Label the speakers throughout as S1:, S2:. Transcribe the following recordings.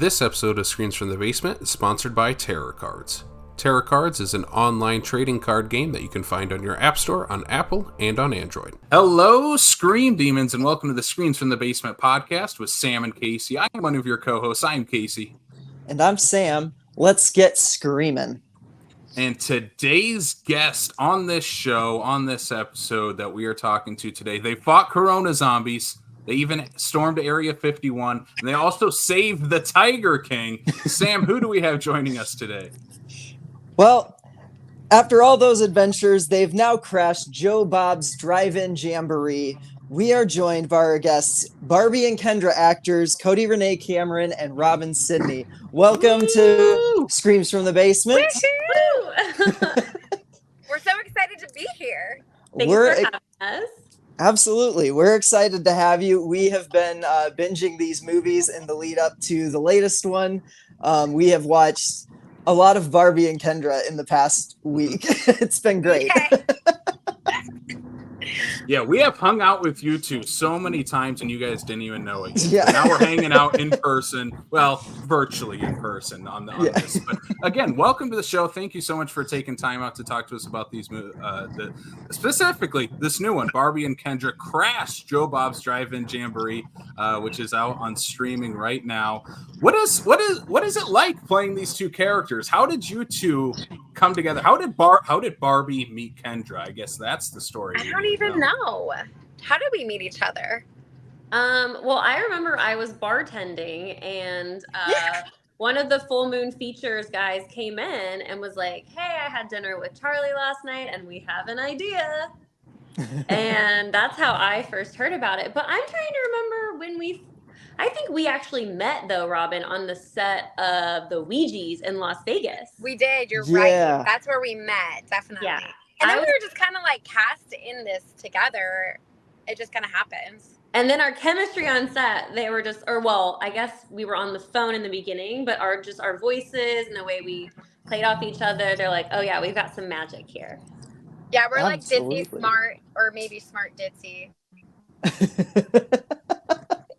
S1: This episode of Screens from the Basement is sponsored by Terror Cards. Terror Cards is an online trading card game that you can find on your App Store on Apple and on Android. Hello, Scream Demons, and welcome to the Screens from the Basement podcast with Sam and Casey. I'm one of your co-hosts. I'm Casey.
S2: And I'm Sam. Let's get screaming.
S1: And today's guest on this show, on this episode that we are talking to today, they fought Corona zombies. They even stormed Area 51, and they also saved the Tiger King. Sam, who do we have joining us today?
S2: Well, after all those adventures, they've now crashed Joe Bob's Drive-In Jamboree. We are joined by our guests, Barbie and Kendra actors, Cody Renee Cameron, and Robin Sidney. Welcome to Screams from the Basement.
S3: We're so excited to be here.
S4: Thanks for having us.
S2: Absolutely. We're excited to have you. We have been binging these movies in the lead up to the latest one. We have watched a lot of Barbie and Kendra in the past week. It's been great.
S1: Yeah, we have hung out with you two so many times and you guys didn't even know it.
S2: Yeah.
S1: Now we're hanging out in person. Well, virtually in person on this. But again, welcome to the show. Thank you so much for taking time out to talk to us about these specifically this new one, Barbie and Kendra Crash Joe Bob's Drive-In Jamboree, which is out on streaming right now. What is it like playing these two characters? How did you two come together? How did Barbie meet Kendra? I guess that's the story.
S3: I don't even know. How did we meet each other?
S4: Well, I remember I was bartending and one of the Full Moon Features guys came in and was like, "Hey, I had dinner with Charlie last night and we have an idea." And that's how I first heard about it. But I'm trying to remember I think we actually met though, Robin, on the set of the Ouija's in Las Vegas.
S3: We did. You're right. That's where we met. Definitely. Yeah. And then we were just kind of like cast in this together. It just kind of happens.
S4: And then our chemistry on set, they were just, I guess we were on the phone in the beginning, but our voices and the way we played off each other, they're like, oh yeah, we've got some magic here.
S3: Yeah, we're like ditzy smart, or maybe smart ditzy.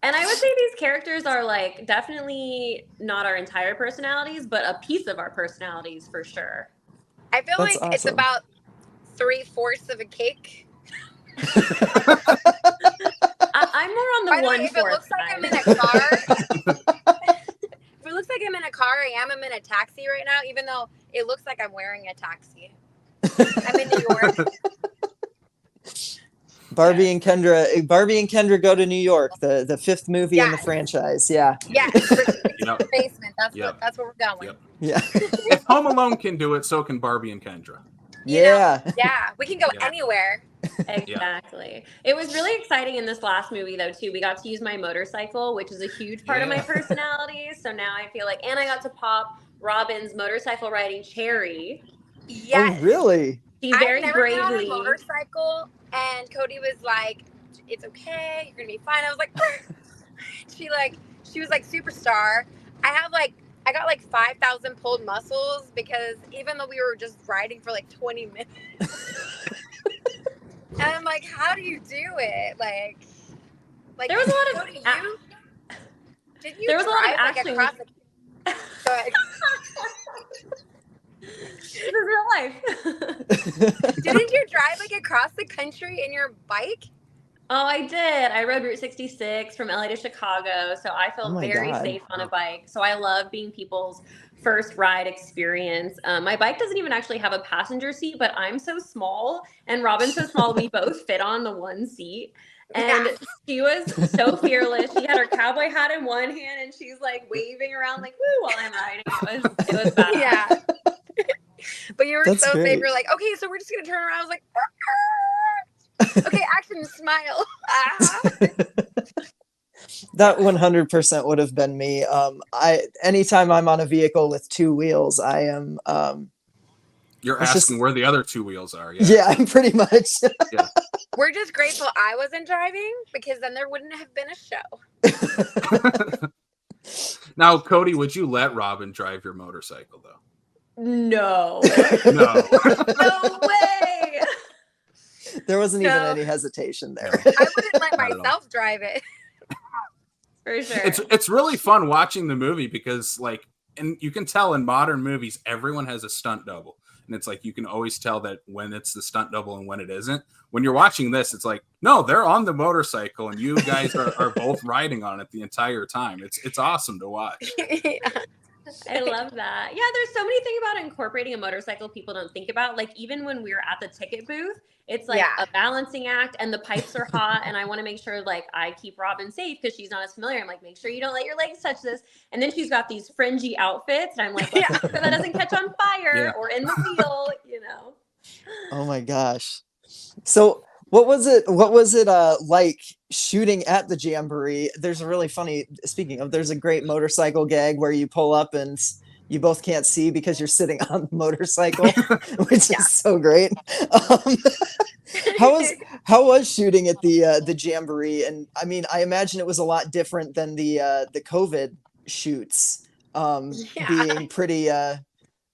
S4: And I would say these characters are like definitely not our entire personalities, but a piece of our personalities for sure.
S3: I feel like awesome. It's about 3/4 of a cake.
S4: I'm more on the 1/4.
S3: If it looks like I'm in a car, if it looks like I'm in a car, I'm in a taxi right now, even though it looks like I'm wearing a taxi. I'm in New York.
S2: Barbie and Kendra go to New York, the fifth movie in the franchise. Yeah.
S3: Yeah. The basement. That's what we're going with.
S2: Yeah.
S1: If Home Alone can do it, so can Barbie and Kendra.
S2: Yeah.
S3: We can go anywhere.
S4: Exactly. It was really exciting in this last movie though too. We got to use my motorcycle, which is a huge part of my personality. So now I feel like, and I got to pop Robin's motorcycle riding cherry.
S3: Yes.
S2: Oh, really?
S4: She very
S3: I've never
S4: bravely
S3: been on a motorcycle, and Cody was like, "It's okay, you're gonna be fine." I was like, she was like superstar. I got like 5,000 pulled muscles because even though we were just riding for like 20 minutes, and I'm like, "How do you do it?" Like
S4: there was a lot of
S3: Cody, did you
S4: there was a lot of action.
S3: Across the, go ahead.
S4: This is real life.
S3: Didn't you drive like across the country in your bike?
S4: Oh, I did. I rode Route 66 from LA to Chicago, so I felt very safe on a bike. So I love being people's first ride experience. My bike doesn't even actually have a passenger seat, but I'm so small and Robin's so small, we both fit on the one seat. And she was so fearless. She had her cowboy hat in one hand and she's like waving around like woo while I'm riding. It was bad.
S3: Yeah. But you were so safe. You're like, okay, so we're just gonna turn around. I was like, okay, action, smile.
S2: That 100% would have been me. Anytime I'm on a vehicle with two wheels, I am.
S1: You're asking where the other two wheels are.
S2: Yeah, pretty much.
S1: Yeah.
S3: We're just grateful I wasn't driving because then there wouldn't have been a
S1: show. Now, Cody, would you let Robin drive your motorcycle though?
S4: No.
S1: No.
S4: No way.
S2: There wasn't even any hesitation there.
S3: I wouldn't let myself drive it.
S4: For sure.
S1: It's really fun watching the movie because like, and you can tell in modern movies, everyone has a stunt double. And it's like, you can always tell that when it's the stunt double and when it isn't. When you're watching this, it's like, no, they're on the motorcycle and you guys are both riding on it the entire time. It's awesome to watch.
S4: I love that. Yeah, there's so many things about incorporating a motorcycle people don't think about. Like even when we were at the ticket booth, it's like a balancing act and the pipes are hot and I want to make sure like I keep Robin safe because she's not as familiar. I'm like, make sure you don't let your legs touch this. And then she's got these fringy outfits and I'm like, let's make sure that doesn't catch on fire or in the wheel, you know.
S2: Oh my gosh. So what was it like shooting at the Jamboree? There's a really funny, speaking of, there's a great motorcycle gag where you pull up and you both can't see because you're sitting on the motorcycle, which is so great. How was shooting at the Jamboree? And I mean, I imagine it was a lot different than the COVID shoots, being pretty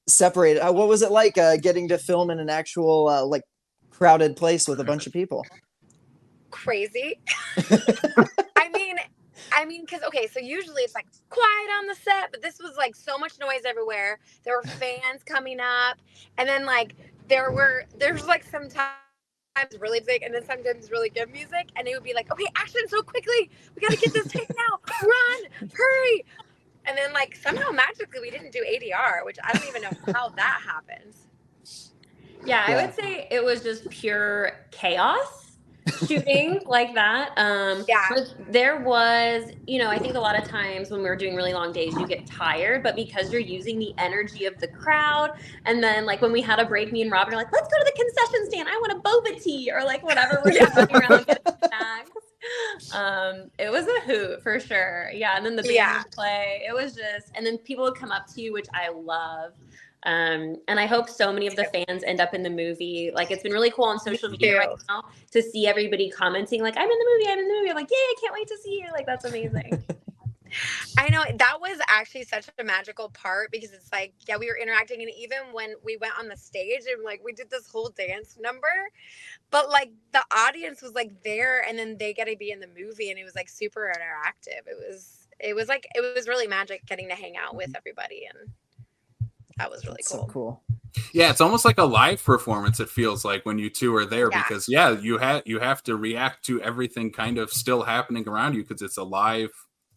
S2: separated. What was it like getting to film in an actual like crowded place with a bunch of people?
S3: Crazy. I mean, because so usually it's like quiet on the set, but this was like so much noise everywhere. There were fans coming up, and then like there's like sometimes really big and then sometimes really good music, and it would be like, okay, action so quickly, we gotta get this take now, run, hurry. And then like somehow magically we didn't do ADR, which I don't even know how that happens.
S4: Yeah, I would say it was just pure chaos shooting like that. But there was, I think a lot of times when we were doing really long days, you get tired, but because you're using the energy of the crowd, and then like when we had a break, me and Robin are like, let's go to the concession stand. I want a boba tea or like whatever. We're just running around and getting snacks. It was a hoot for sure. Yeah, and then the band would play. It was just, and then people would come up to you, which I love. And I hope so many of the fans end up in the movie. Like it's been really cool on social media right now to see everybody commenting like, I'm in the movie. I'm like, yay, I can't wait to see you. Like, that's amazing.
S3: I know that was actually such a magical part because it's like, we were interacting. And even when we went on the stage and like, we did this whole dance number, but like the audience was like there and then they get to be in the movie and it was like super interactive. It was really magic getting to hang out with everybody, and that was really cool.
S2: So cool.
S1: Yeah, it's almost like a live performance. It feels like when you two are there because you have to react to everything kind of still happening around you because it's a live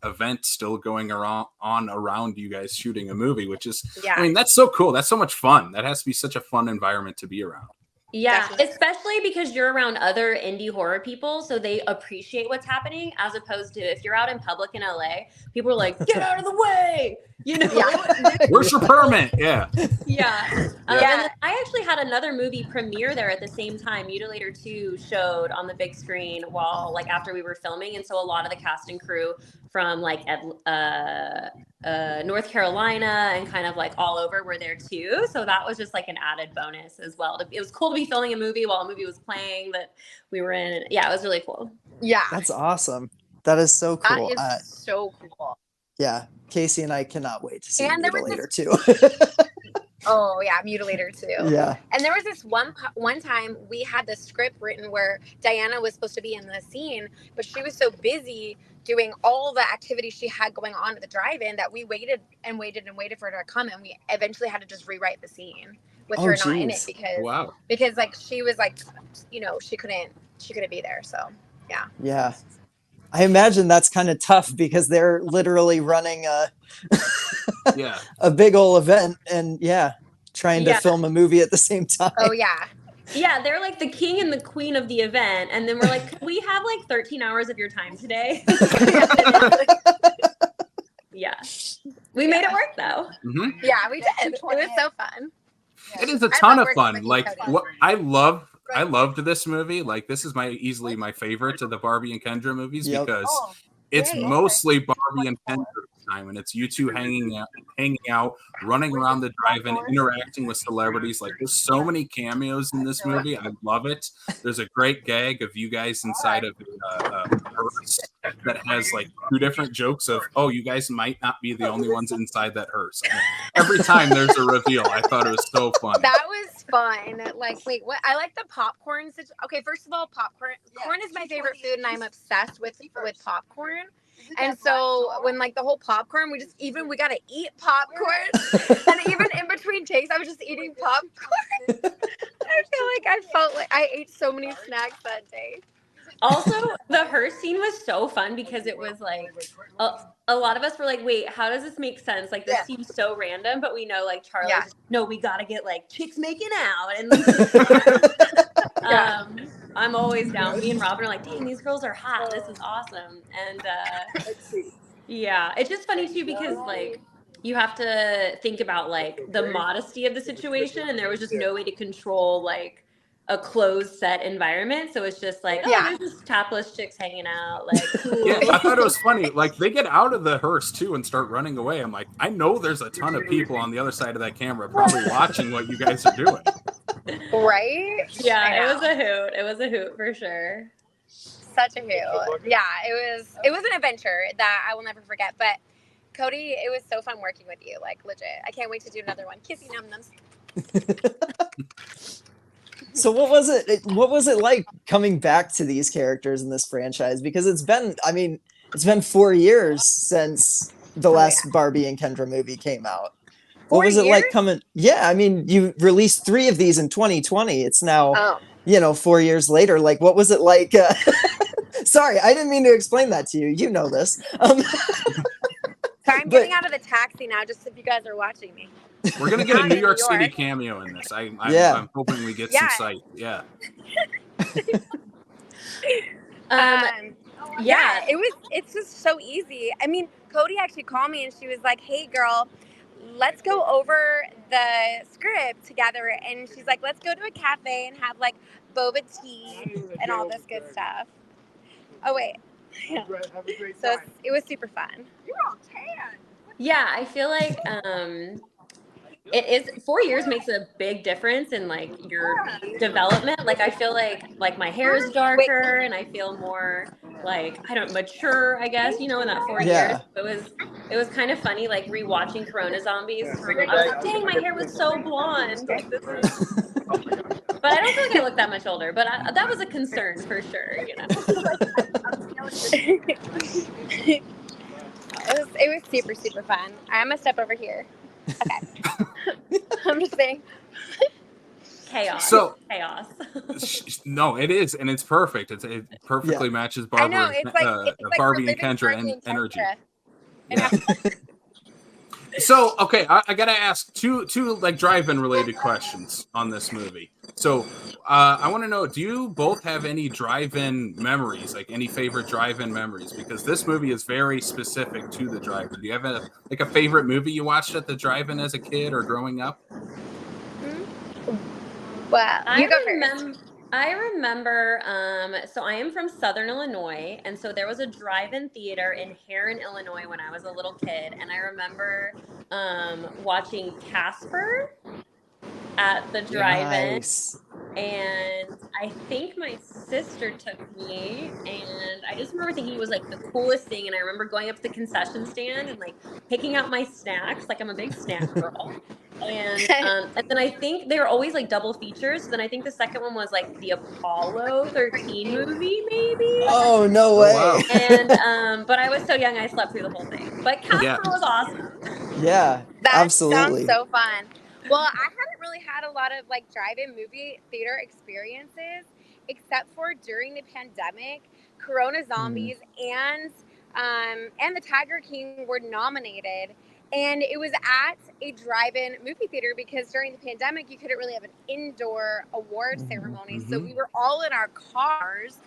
S1: event still going around you guys shooting a movie, which is I mean, that's so cool. That's so much fun. That has to be such a fun environment to be around.
S4: Yeah, especially because you're around other indie horror people, so they appreciate what's happening, as opposed to if you're out in public in LA, people are like, get out of the way,
S1: Where's your permit? And
S4: then I actually had another movie premiere there at the same time. Mutilator 2 showed on the big screen while like after we were filming, and so a lot of the cast and crew from like North Carolina and kind of like all over were there too. So that was just like an added bonus as well. It was cool to be filming a movie while a movie was playing that we were in. Yeah, it was really cool.
S3: Yeah.
S2: That's awesome. That is so cool.
S3: That is so cool.
S2: Yeah. Casey and I cannot wait to see Mutilator 2.
S3: Oh yeah, Mutilator 2.
S2: Yeah.
S3: And there was this one time we had the script written where Diana was supposed to be in the scene, but she was so busy doing all the activities she had going on at the drive-in that we waited and waited and waited for her to come, and we eventually had to just rewrite the scene with her not in it because like she was like, she couldn't be there. So
S2: yeah. I imagine that's kind of tough because they're literally running a big old event and trying to film a movie at the same time.
S3: Oh yeah.
S4: Yeah, they're like the king and the queen of the event, and then we're like, could we have like 13 hours of your time today? We made it work though.
S1: Mm-hmm.
S3: Yeah, we did. It was so fun.
S1: It is a ton of fun. Like what I loved this movie. Like this is easily my favorite of the Barbie and Kendra movies because it's mostly Barbie and Kendra time, and it's you two hanging out, running around the drive-in, interacting with celebrities. Like there's so many cameos in this movie. I love it. There's a great gag of you guys inside of a hearse that has like two different jokes of, oh, you guys might not be the only ones inside that hearse. I mean, every time there's a reveal, I thought it was so fun.
S3: That was fun. Like, wait, what? I like the popcorn. Okay, first of all, popcorn. Corn is my favorite food, and I'm obsessed with popcorn. And so when like the whole popcorn, we gotta eat popcorn. And even in between takes, I was just eating popcorn. I feel like I felt like I ate so many snacks that day.
S4: Also, the hearse scene was so fun because it was like a lot of us were like, wait, how does this make sense? Like, this seems so random, but we know like Charlie's no, we gotta get like chicks making out. And I'm always down. Me and Robin are like, dang, these girls are hot. This is awesome. And yeah, it's just funny too because like you have to think about like the modesty of the situation, and there was just no way to control like a closed set environment, so it's just like there's just topless chicks hanging out, like cool.
S1: Yeah, I thought it was funny. Like they get out of the hearse too and start running away. I'm like, I know there's a ton of people on the other side of that camera probably watching what you guys are doing.
S3: Right?
S4: Yeah, it was a hoot. It was a hoot for sure.
S3: Such a hoot. Yeah, it was an adventure that I will never forget. But Cody, it was so fun working with you. Like legit, I can't wait to do another one. Kissy num nums.
S2: So what was it like coming back to these characters in this franchise? Because it's been 4 years since the last Barbie and Kendra movie came out. What was it like coming? Yeah, I mean, you released 3 of these in 2020. It's now, 4 years later. Like, what was it like? Sorry, I didn't mean to explain that to you. You know this.
S3: Sorry, I'm getting out of the taxi now, just if you guys are watching me.
S1: We're gonna get a New York City cameo in this. I'm hoping we get some sight. Yeah.
S3: It's just so easy. I mean, Cody actually called me and she was like, "Hey, girl, let's go over the script together." And she's like, "Let's go to a cafe and have like boba tea and all this good stuff." Oh wait. Yeah. So it was super fun. You're all tan.
S4: Yeah, I feel like it is 4 years makes a big difference in like your development. Like I feel like my hair is darker and I feel more like mature, I guess, in that 4 years. It was kind of funny like rewatching Corona Zombies. I was like, dang, my hair was so blonde. Like, this is... But I don't feel like I look that much older, but that was a concern for sure,
S3: It was super, super fun. I'm gonna step over here. Okay. I'm just saying.
S4: Chaos.
S1: No, it is, and it's perfect. It perfectly matches Barbie and Kendra energy. Yeah. So, okay, I gotta ask two like drive-in related questions on this movie. So, I want to know: do you both have any drive-in memories, like any favorite drive-in memories? Because this movie is very specific to the drive-in. Do you have a favorite movie you watched at the drive-in as a kid or growing up?
S3: Well, you go first.
S4: I remember, so I am from Southern Illinois, and so there was a drive-in theater in Heron, Illinois when I was a little kid, and I remember watching Casper at the drive-in. Nice. And I think my sister took me, and I just remember thinking it was like the coolest thing. And I remember going up to the concession stand and like picking out my snacks, like I'm a big snack girl. And then I think they were always like double features. So then I think the second one was like the Apollo 13 movie, maybe.
S2: Oh, no way!
S1: Wow.
S4: And but I was so young, I slept through the whole thing. But Casper was awesome.
S2: Yeah, absolutely.
S3: Sounds so fun. Well, I haven't really had a lot of like drive-in movie theater experiences, except for during the pandemic. Corona Zombies and the Tiger King were nominated, and it was at a drive-in movie theater because during the pandemic you couldn't really have an indoor award ceremony. So we were all in our cars,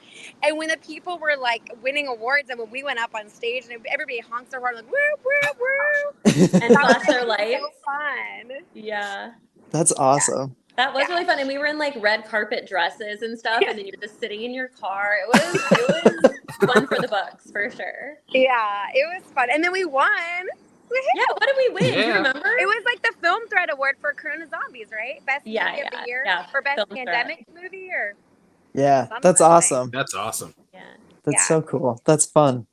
S3: and when the people were like winning awards, and when we went up on stage and everybody honks their horn like woo woo woo
S4: and flash their lights.
S3: So fun.
S4: Yeah,
S2: that's awesome.
S4: That was really fun, and we were in like red carpet dresses and stuff, and then you're just sitting in your car. It was fun for the books for sure.
S3: Yeah, it was fun, and then we won.
S4: Yeah, what did we win? Do you remember?
S3: It was like the Film Thread Award for Corona Zombies, right? Best movie of the year or best pandemic movie, or
S2: that's awesome.
S1: That's awesome.
S4: Yeah,
S2: that's so cool. That's fun.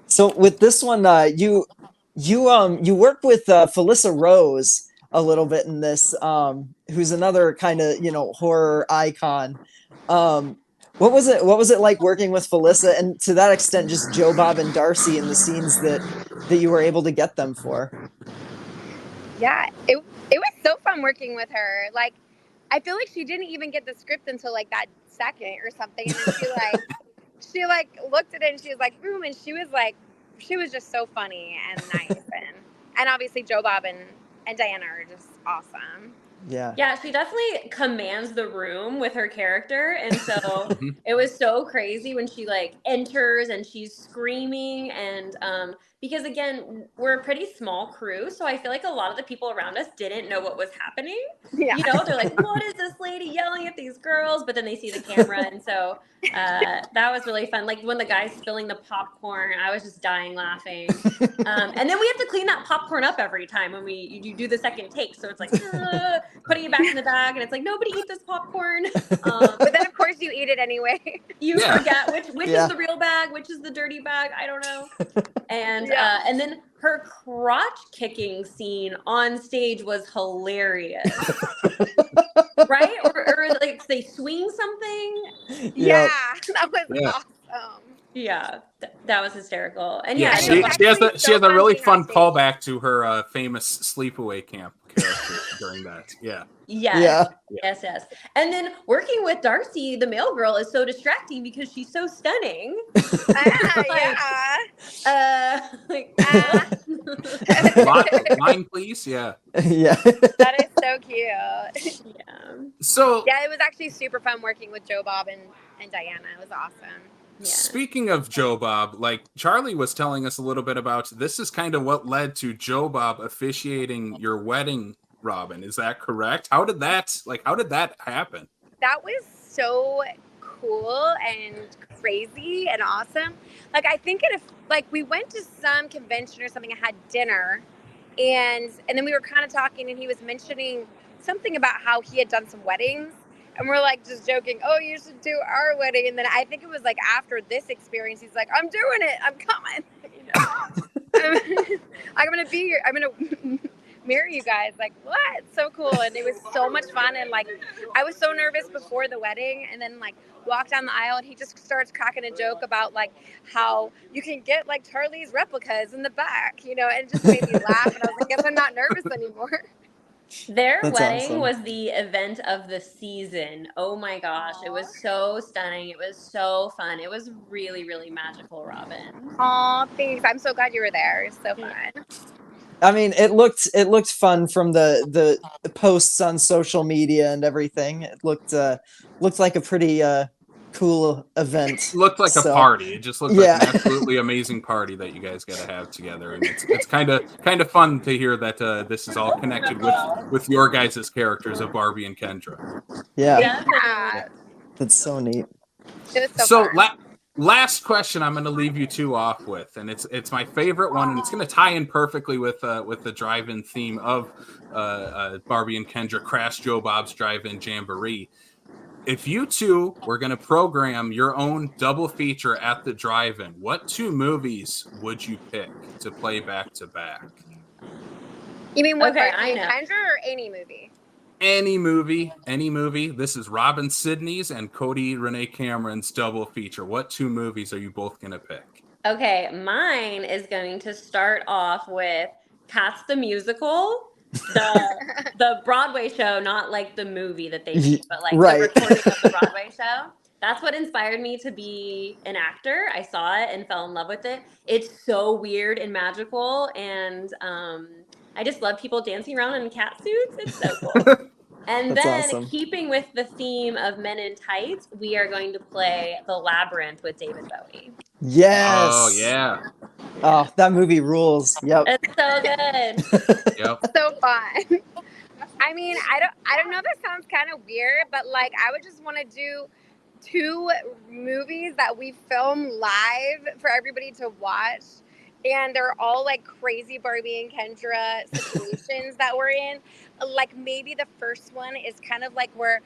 S2: So with this one, you work with Felissa Rose a little bit in this, who's another kind of horror icon. What was it like working with Felissa, and to that extent, just Joe Bob and Darcy in the scenes that you were able to get them for?
S3: Yeah, it was so fun working with her. Like, I feel like she didn't even get the script until like that second or something, and then she looked at it and she was like, boom, and she was just so funny and nice, and obviously Joe Bob and Diana are just awesome.
S4: Yeah, she definitely commands the room with her character. And so it was so crazy when she like enters and she's screaming. And because again, we're a pretty small crew. So I feel like a lot of the people around us didn't know what was happening.
S3: Yeah.
S4: You know, they're like, what is this lady yelling at these girls? But then they see the camera. And so that was really fun. Like when the guy's spilling the popcorn, I was just dying laughing. And then we have to clean that popcorn up every time when you do the second take. So it's like putting it back in the bag, and it's like, nobody eat this popcorn.
S3: But then of course you eat it anyway.
S4: You forget which is the real bag, which is the dirty bag. I don't know. And and then her crotch kicking scene on stage was hilarious. Right? Or like they swing something.
S3: Yeah, that was awesome.
S4: Yeah, that was hysterical. And
S1: she has a really fun callback to her famous sleepaway camp character during that. Yes.
S4: And then working with Darcy, the male girl, is so distracting because she's so stunning.
S1: Line, please. Yeah.
S3: That is so cute.
S1: So
S3: it was actually super fun working with Joe Bob and Diana. It was awesome.
S1: Speaking of Joe Bob, like Charlie was telling us a little bit about, this is kind of what led to Joe Bob officiating your wedding, Robin. Is that correct? How did that happen?
S3: That was so cool and crazy and awesome. Like, I think we went to some convention or something and had dinner, and then we were kind of talking, and he was mentioning something about how he had done some weddings. And we're like just joking, oh, you should do our wedding. And then I think it was like after this experience, he's like, I'm doing it. I'm coming. You know? I'm going to be here. I'm going to marry you guys. Like, what? So cool. And it was so much fun. And like, I was so nervous before the wedding, and then like walked down the aisle, and he just starts cracking a joke about like how you can get like Charlie's replicas in the back, you know, and it just made me laugh. And I was like, guess I'm not nervous anymore.
S4: Their wedding was the event of the season. Oh my gosh. It was so stunning. It was so fun. It was really, really magical, Robin.
S3: Aw, thanks. I'm so glad you were there. It was so fun.
S2: I mean, it looked fun from the posts on social media and everything. It looked like a pretty cool event.
S1: Looked like a party. It just looked like an absolutely amazing party that you guys got to have together, and it's kind of fun to hear that this is all connected with your guys' characters of Barbie and Kendra.
S2: That's so neat.
S3: It was so fun.
S1: Last question I'm going to leave you two off with, and it's my favorite one, and it's going to tie in perfectly with the drive-in theme of Barbie and Kendra Crash Joe Bob's Drive-In Jamboree. If you two were going to program your own double feature at the drive-in, what two movies would you pick to play back to back?
S3: You mean with Barbie and Kendra or any movie?
S1: Any movie. This is Robin Sidney's and Cody Renee Cameron's double feature. What two movies are you both going to pick?
S4: Okay, mine is going to start off with Cats the Musical. The Broadway show, not like the movie that they made, but like the recording of the Broadway show. That's what inspired me to be an actor. I saw it and fell in love with it. It's so weird and magical, and I just love people dancing around in cat suits. It's so cool. And then, keeping with the theme of Men in Tights, we are going to play The Labyrinth with David Bowie.
S2: Yes.
S1: Oh, yeah.
S2: Oh, that movie rules. Yep.
S4: It's so good.
S1: Yep.
S3: So fun. I mean, I don't know, this sounds kind of weird, but like I would just want to do two movies that we film live for everybody to watch. And they're all like crazy Barbie and Kendra situations that we're in. Like maybe the first one is kind of like we're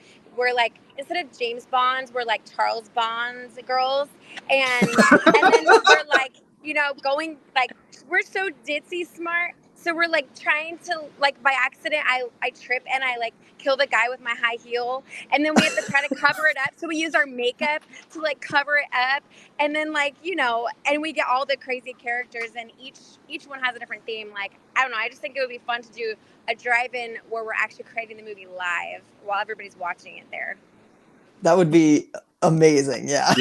S3: like, instead of James Bond, we're like Charles Bond's girls. And then we're like, you know, going like, we're so ditzy smart So we're like trying to, like, by accident, I trip and I like kill the guy with my high heel. And then we have to try to cover it up. So we use our makeup to like cover it up. And then like, you know, and we get all the crazy characters and each one has a different theme. Like, I don't know. I just think it would be fun to do a drive-in where we're actually creating the movie live while everybody's watching it there.
S2: That would be amazing. Yeah.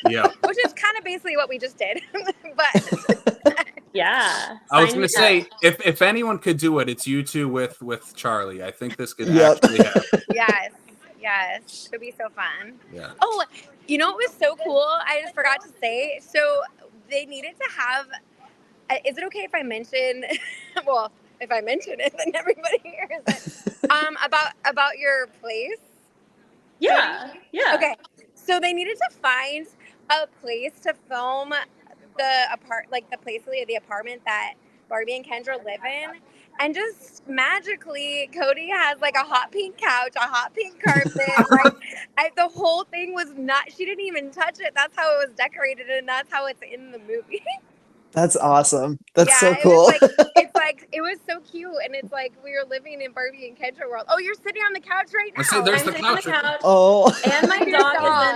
S1: Yeah.
S3: Which is kind of basically what we just did. But
S4: yeah.
S1: I was going to say, if anyone could do it, it's you two with Charlie. I think this could actually happen.
S3: Yes. It would be so fun.
S1: Yeah.
S3: Oh, you know what was so cool? I just forgot to say. So they needed to have, is it okay if I mention, well, if I mention it, then everybody hears it, about your place?
S4: Yeah.
S3: Okay. So they needed to find a place to film the apartment that Barbie and Kendra live in. And just magically, Cody has like a hot pink couch, a hot pink carpet. The whole thing was she didn't even touch it. That's how it was decorated, and that's how it's in the movie.
S2: That's awesome. That's so cool.
S3: It was so cute, and it's like we were living in Barbie and Kendra world. Oh, you're sitting on the couch right now.
S1: I said, there's the
S4: sitting on the couch.
S2: Oh,
S4: and my dog is in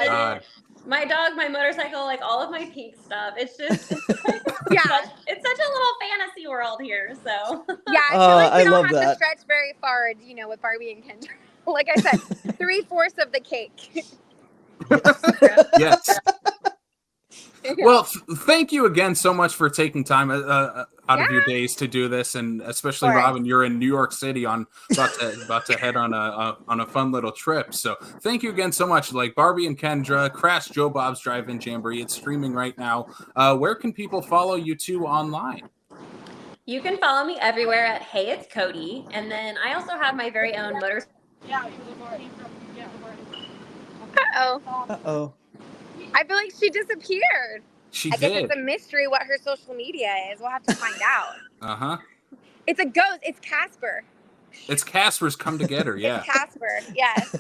S1: God.
S4: it. My dog, my motorcycle, like all of my pink stuff. It's just, it's such a little fantasy world here. So
S3: yeah, I feel like we don't have
S2: that.
S3: to stretch very far, you know, with Barbie and Kendra. Like I said, 3/4 of the cake.
S1: Yes. Well, thank you again so much for taking time out of your days to do this, and especially Robin, you're in New York City about to head on a fun little trip. So thank you again so much. Like Barbie and Kendra, Crash Joe Bob's Drive-In Jamboree. It's streaming right now. Where can people follow you two online?
S4: You can follow me everywhere at Hey It's Cody, and then I also have my very own motorcycle.
S2: Uh-oh.
S3: I feel like she disappeared. I guess it's a mystery what her social media is. We'll have to find out.
S1: Uh-huh.
S3: It's a ghost. It's Casper.
S1: It's Casper's come together, yeah.
S3: It's Casper, yes.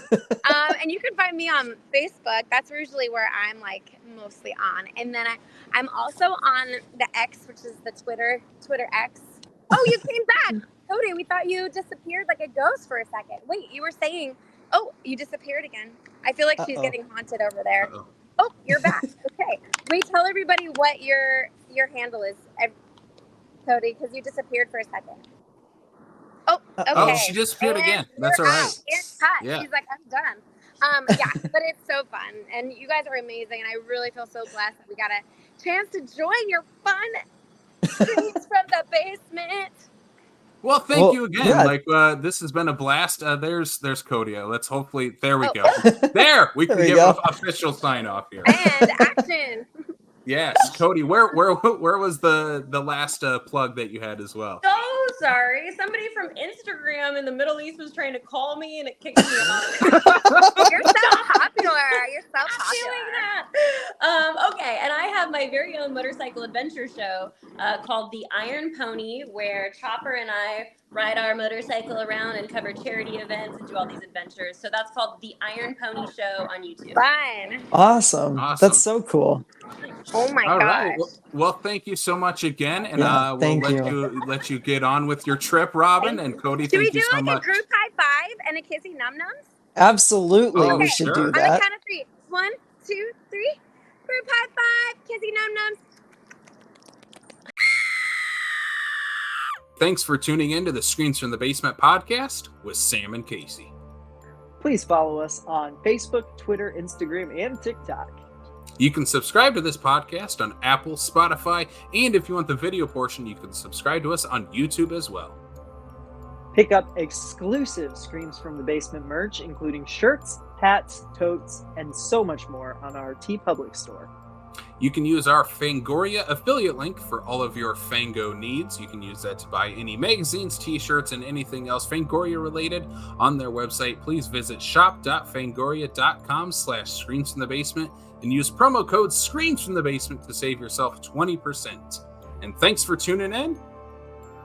S3: And you can find me on Facebook. That's usually where I'm like mostly on. And then I'm also on the X, which is the Twitter X. Oh, you came back. Cody, we thought you disappeared like a ghost for a second. Wait, you were saying, oh, you disappeared again. I feel like she's getting haunted over there. Oh, you're back. Okay. Wait, tell everybody what your handle is, Cody, because you disappeared for a second. Oh, okay.
S1: Oh, she disappeared again. That's all right.
S3: It's cut.
S1: Yeah.
S3: She's like, I'm done. But it's so fun. And you guys are amazing. And I really feel so blessed that we got a chance to join your fun streams from the basement.
S1: Well, thank you again. Yeah. This has been a blast. There's Cody. Let's hopefully. There we go. There we can give an official sign off here.
S3: And action.
S1: Yes, Cody. Where was the last plug that you had as well?
S4: So sorry. Somebody from Instagram in the Middle East was trying to call me and it kicked me off.
S3: You're so popular. You're so popular.
S4: Doing that. Okay, and I have my very own motorcycle adventure show called The Iron Pony, where Chopper and I ride our motorcycle around and cover charity events and do all these adventures. So that's called The Iron Pony Show on YouTube.
S3: Fun.
S2: Awesome. That's so cool.
S3: Oh my gosh.
S1: Right. Well, thank you so much again, and we'll let you get on with your trip, Robin and Cody. Thank you so much.
S3: Should we do like a group high five and a kissy num nums?
S2: Absolutely, we should do that.
S3: On the count of 3. 1, 2, 3. Group high five, kissy num nums.
S1: Thanks for tuning in to the Screens from the Basement podcast with Sam and Casey.
S2: Please follow us on Facebook, Twitter, Instagram, and TikTok.
S1: You can subscribe to this podcast on Apple, Spotify, and if you want the video portion, you can subscribe to us on YouTube as well.
S2: Pick up exclusive Screams from the Basement merch, including shirts, hats, totes, and so much more on our TeePublic store.
S1: You can use our Fangoria affiliate link for all of your Fango needs. You can use that to buy any magazines, t-shirts, and anything else Fangoria related on their website. Please visit shop.fangoria.com/Screens from the Basement and use promo code Screens from the Basement to save yourself 20%. And thanks for tuning in.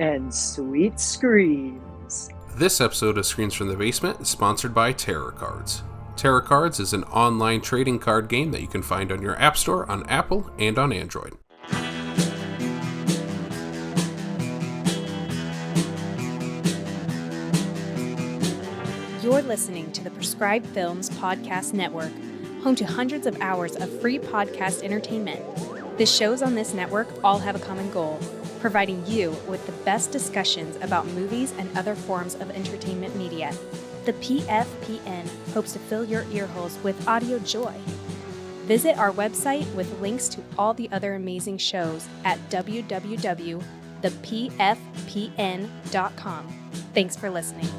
S2: And sweet screams.
S1: This episode of Screens from the Basement is sponsored by Terror Cards. Terror Cards is an online trading card game that you can find on your App Store on Apple and on Android.
S5: You're listening to the Prescribed Films Podcast Network, home to hundreds of hours of free podcast entertainment. The shows on this network all have a common goal, providing you with the best discussions about movies and other forms of entertainment media. The PFPN hopes to fill your earholes with audio joy. Visit our website with links to all the other amazing shows at www.thepfpn.com. Thanks for listening.